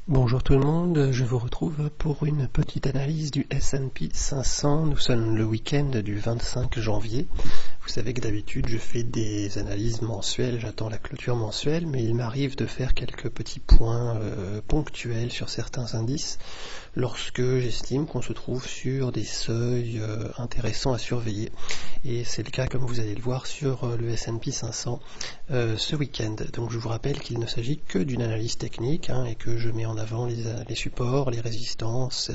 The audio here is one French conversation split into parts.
Bonjour tout le monde, je vous retrouve pour une petite analyse du S&P 500. Nous sommes le week-end du 25 janvier. Vous savez que d'habitude je fais des analyses mensuelles, j'attends la clôture mensuelle, mais il m'arrive de faire quelques petits points ponctuels sur certains indices lorsque j'estime qu'on se trouve sur des seuils intéressants à surveiller. Et c'est le cas, comme vous allez le voir, sur le S&P 500 ce week-end. Donc je vous rappelle qu'il ne s'agit que d'une analyse technique et que je mets en avant les supports, les résistances,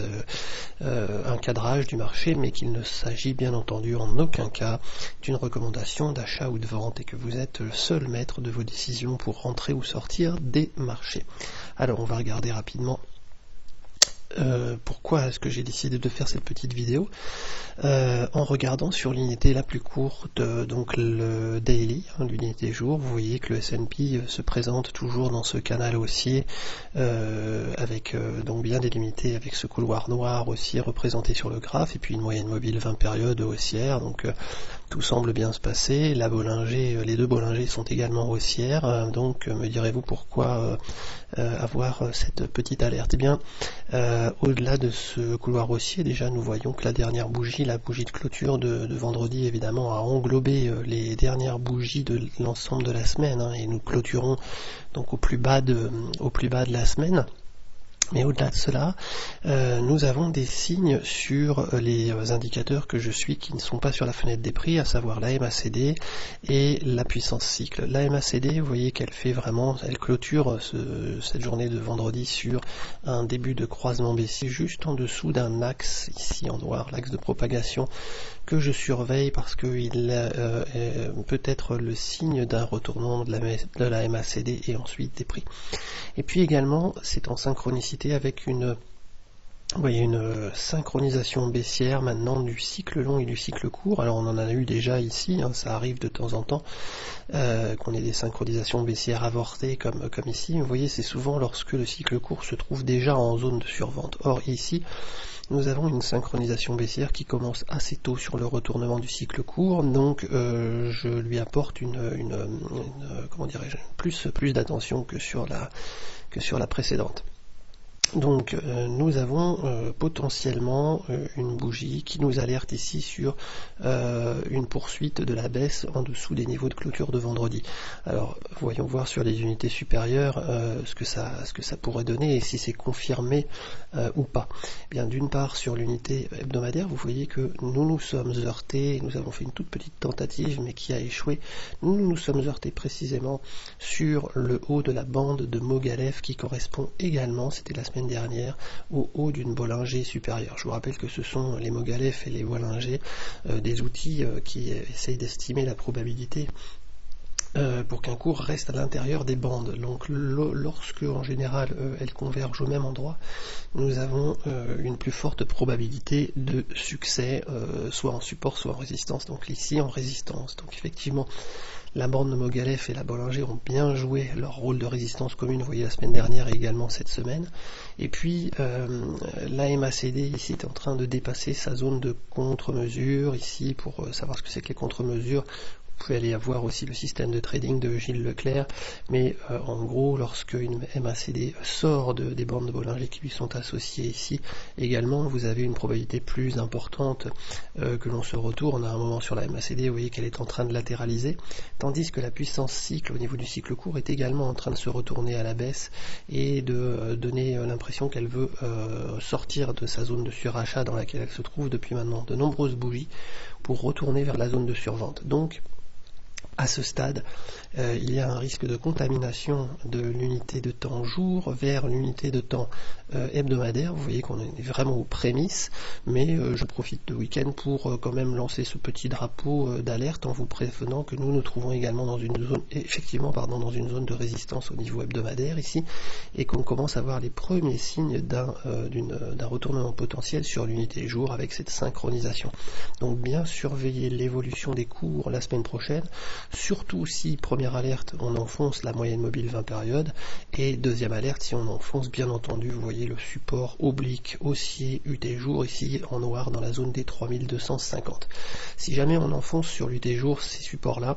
un cadrage du marché, mais qu'il ne s'agit bien entendu en aucun cas d'une recommandation d'achat ou de vente et que vous êtes le seul maître de vos décisions pour rentrer ou sortir des marchés. Alors on va regarder rapidement pourquoi est-ce que j'ai décidé de faire cette petite vidéo en regardant sur l'unité la plus courte, donc le daily, l'unité jour. Vous voyez que le S&P se présente toujours dans ce canal haussier avec donc bien délimité avec ce couloir noir aussi représenté sur le graphe et puis une moyenne mobile 20 périodes haussière, donc tout semble bien se passer. La Bollinger, les deux Bollinger sont également haussières, donc me direz-vous pourquoi avoir cette petite alerte? Eh bien, au-delà de ce couloir haussier, déjà nous voyons que la dernière bougie, la bougie de clôture de vendredi évidemment, a englobé les dernières bougies de l'ensemble de la semaine, et nous clôturons donc au plus bas de la semaine. Mais au-delà de cela, nous avons des signes sur les indicateurs que je suis qui ne sont pas sur la fenêtre des prix, à savoir la MACD et la puissance cycle. La MACD, vous voyez qu'elle fait vraiment, elle clôture cette journée de vendredi sur un début de croisement baissier juste en dessous d'un axe, ici en noir, l'axe de propagation que je surveille parce qu'il peut être le signe d'un retournement de la MACD et ensuite des prix. Et puis également, c'est en synchronicité avec une synchronisation baissière maintenant du cycle long et du cycle court. Alors on en a eu déjà ici, ça arrive de temps en temps qu'on ait des synchronisations baissières avortées comme ici. Vous voyez, c'est souvent lorsque le cycle court se trouve déjà en zone de survente. Or ici, nous avons une synchronisation baissière qui commence assez tôt sur le retournement du cycle court, donc je lui apporte comment dirais-je, plus d'attention que sur la précédente. Donc nous avons potentiellement une bougie qui nous alerte ici sur une poursuite de la baisse en dessous des niveaux de clôture de vendredi. Alors voyons voir sur les unités supérieures ce que ça pourrait donner et si c'est confirmé ou pas. Bien, d'une part sur l'unité hebdomadaire, vous voyez que nous sommes heurtés, nous avons fait une toute petite tentative mais qui a échoué. Nous sommes heurtés précisément sur le haut de la bande de Mogalef qui correspond également, c'était la semaine dernière, au haut d'une Bollinger supérieure. Je vous rappelle que ce sont les Mogalef et les Bollinger, des outils qui essayent d'estimer la probabilité pour qu'un cours reste à l'intérieur des bandes. Donc lorsque en général elles convergent au même endroit, nous avons une plus forte probabilité de succès, soit en support, soit en résistance. Donc ici en résistance. Donc effectivement, la bande de Mogalef et la Bollinger ont bien joué leur rôle de résistance commune, vous voyez, la semaine dernière et également cette semaine. Et puis la MACD ici est en train de dépasser sa zone de contre-mesure. Ici, pour savoir ce que c'est que les contre-mesures, vous pouvez aller voir aussi le système de trading de Gilles Leclerc, mais en gros, lorsque une MACD sort des bandes de Bollinger qui lui sont associées ici, également, vous avez une probabilité plus importante que l'on se retourne à un moment sur la MACD. Vous voyez qu'elle est en train de latéraliser, tandis que la puissance cycle au niveau du cycle court est également en train de se retourner à la baisse et de donner l'impression qu'elle veut sortir de sa zone de surachat dans laquelle elle se trouve depuis maintenant de nombreuses bougies pour retourner vers la zone de survente. Donc, à ce stade, il y a un risque de contamination de l'unité de temps jour vers l'unité de temps hebdomadaire. Vous voyez qu'on est vraiment aux prémices, mais je profite de week-end pour quand même lancer ce petit drapeau d'alerte en vous prévenant que nous nous trouvons également dans une zone, dans une zone de résistance au niveau hebdomadaire ici, et qu'on commence à voir les premiers signes d'un retournement potentiel sur l'unité jour avec cette synchronisation. Donc bien surveiller l'évolution des cours la semaine prochaine. Surtout si, première alerte, on enfonce la moyenne mobile 20 périodes, et deuxième alerte, si on enfonce, bien entendu, vous voyez le support oblique haussier UT jour, ici en noir dans la zone des 3250. Si jamais on enfonce sur l'UT jour ces supports-là,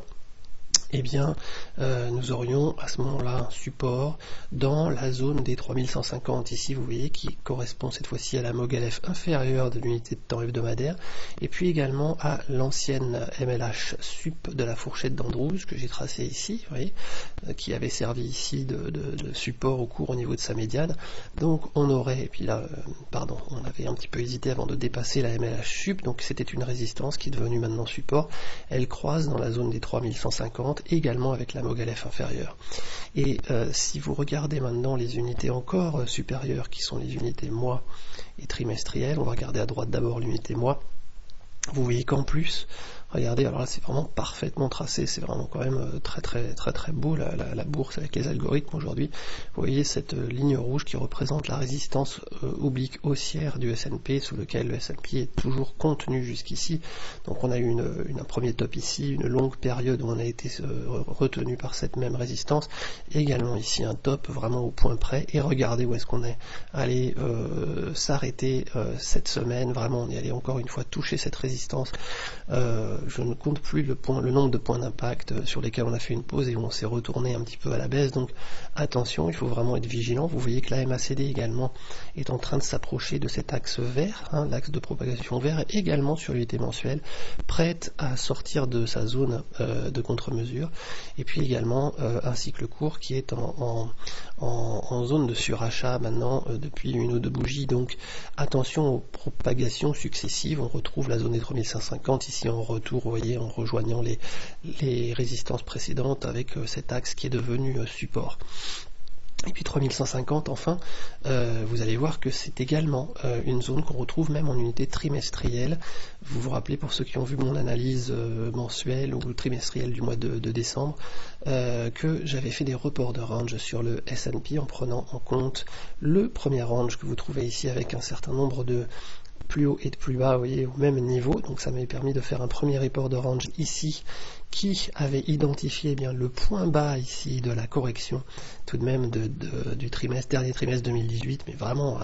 eh bien, nous aurions à ce moment-là un support dans la zone des 3150 ici, vous voyez, qui correspond cette fois-ci à la MOG-LF inférieure de l'unité de temps hebdomadaire, et puis également à l'ancienne MLH sup de la fourchette d'Andrews que j'ai tracée ici, vous voyez, qui avait servi ici de support au cours au niveau de sa médiane. Donc on aurait, et puis là, pardon, on avait un petit peu hésité avant de dépasser la MLH sup, donc c'était une résistance qui est devenue maintenant support. Elle croise dans la zone des 3150, également avec la MOG-LF inférieure. Et si vous regardez maintenant les unités encore supérieures, qui sont les unités mois et trimestrielles, on va regarder à droite d'abord l'unité mois, vous voyez qu'en plus, regardez, alors là c'est vraiment parfaitement tracé, c'est vraiment quand même très beau la bourse avec les algorithmes aujourd'hui. Vous voyez cette ligne rouge qui représente la résistance oblique haussière du S&P, sous lequel le S&P est toujours contenu jusqu'ici. Donc on a eu un premier top ici, une longue période où on a été retenu par cette même résistance, et également ici un top vraiment au point près, et regardez où est-ce qu'on est allé s'arrêter cette semaine, vraiment on est allé encore une fois toucher cette résistance. Je ne compte plus le nombre de points d'impact sur lesquels on a fait une pause et où on s'est retourné un petit peu à la baisse, donc attention, il faut vraiment être vigilant. Vous voyez que la MACD également est en train de s'approcher de cet axe vert, l'axe de propagation vert, et également sur l'unité mensuelle, prête à sortir de sa zone de contre-mesure, et puis également un cycle court qui est en zone de surachat maintenant depuis une ou deux bougies, donc attention aux propagations successives. On retrouve la zone des 3550 ici en retour, vous voyez, en rejoignant les résistances précédentes avec cet axe qui est devenu support. Et puis 3150 enfin, vous allez voir que c'est également une zone qu'on retrouve même en unité trimestrielle. Vous vous rappelez, pour ceux qui ont vu mon analyse mensuelle ou trimestrielle du mois de décembre, que j'avais fait des reports de range sur le S&P en prenant en compte le premier range que vous trouvez ici avec un certain nombre de plus haut et de plus bas, vous voyez, au même niveau. Donc ça m'avait permis de faire un premier report de range ici qui avait identifié bien le point bas ici de la correction tout de même du dernier trimestre 2018, mais vraiment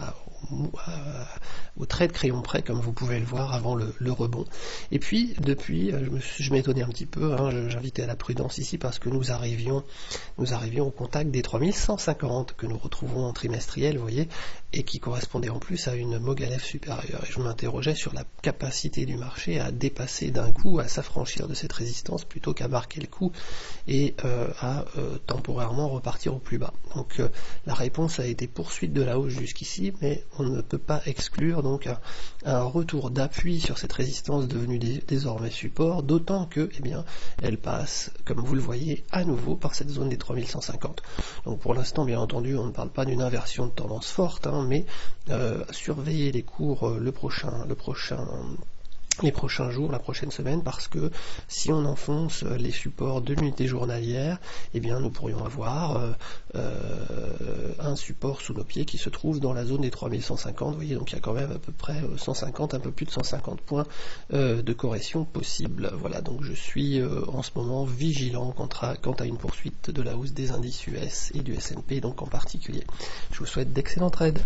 au trait de crayon près, comme vous pouvez le voir, avant le rebond. Et puis depuis, je m'étonnais un petit peu, j'invitais à la prudence ici parce que nous arrivions au contact des 3150 que nous retrouvons en trimestriel, vous voyez, et qui correspondait en plus à une MOG-LF supérieure. Et je m'interrogeais sur la capacité du marché à dépasser d'un coup, à s'affranchir de cette résistance plutôt qu'à marquer le coup et à temporairement repartir au plus bas. Donc la réponse a été poursuite de la hausse jusqu'ici, mais on ne peut pas exclure donc un retour d'appui sur cette résistance devenue désormais support, d'autant que elle passe, comme vous le voyez, à nouveau par cette zone des 3150. Donc pour l'instant, bien entendu, on ne parle pas d'une inversion de tendance forte, mais surveillez les cours les prochains jours, la prochaine semaine, parce que si on enfonce les supports de l'unité journalière, nous pourrions avoir un support sous nos pieds qui se trouve dans la zone des 3150. Vous voyez, donc il y a quand même à peu près 150, un peu plus de 150 points de correction possible. Voilà, donc je suis en ce moment vigilant quant à une poursuite de la hausse des indices US et du S&P, donc en particulier. Je vous souhaite d'excellents trades.